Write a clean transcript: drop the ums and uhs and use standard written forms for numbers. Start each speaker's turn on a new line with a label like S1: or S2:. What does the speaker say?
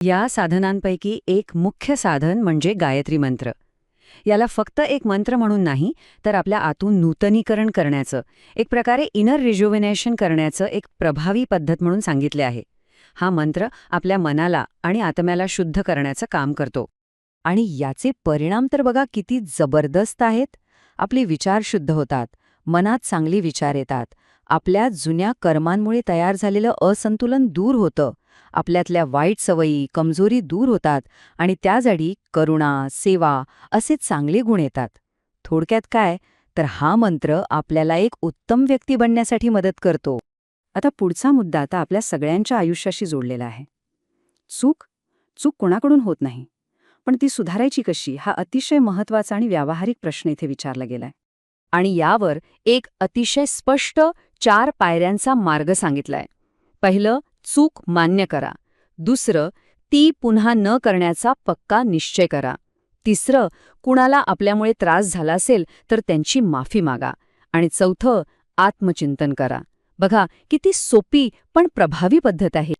S1: या साधनांपैकी एक मुख्य साधन म्हणजे गायत्री मंत्र. याला फक्त एक मंत्र म्हणून नाही, तर आपल्या आतून नूतनीकरण करण्याचं, एक प्रकारे इनर रिज्युव्हिनेशन करण्याचं एक प्रभावी पद्धत म्हणून सांगितले आहे. हा मंत्र आपल्या मनाला आणि आत्म्याला शुद्ध करण्याचं काम करतो.
S2: आणि याचे परिणाम तर बघा किती जबरदस्त आहेत. आपले विचार शुद्ध होतात, मनात चांगली विचार येतात, आपल्या जुन्या कर्मांमुळे तयार झालेलं असंतुलन दूर होतं, आपल्यातल्या वाईट सवयी, कमजोरी दूर होतात आणि त्या जागी करुणा, सेवा असे चांगले गुण येतात. थोडक्यात काय, तर हा मंत्र आपल्याला एक उत्तम व्यक्ती बनण्यासाठी मदत करतो. आता पुढचा मुद्दा आता आपल्या सगळ्यांच्या आयुष्याशी जोडलेला आहे. चूक चूक कोणाकडून होत नाही, पण ती सुधारायची कशी हा अतिशय महत्त्वाचा आणि व्यावहारिक प्रश्न इथे विचारला गेलाय. आणि यावर एक अतिशय स्पष्ट 4 पायऱ्यांचा मार्ग सांगितलाय. पहिलं, चूक मान्य करा. दुसरं, ती पुन्हा न करण्याचा पक्का निश्चय करा. तिसरं, कुणाला आपल्यामुळे त्रास झाला असेल तर त्यांची माफी मागा. आणि चौथं, आत्मचिंतन करा. बघा किती सोपी पण प्रभावी पद्धत आहे.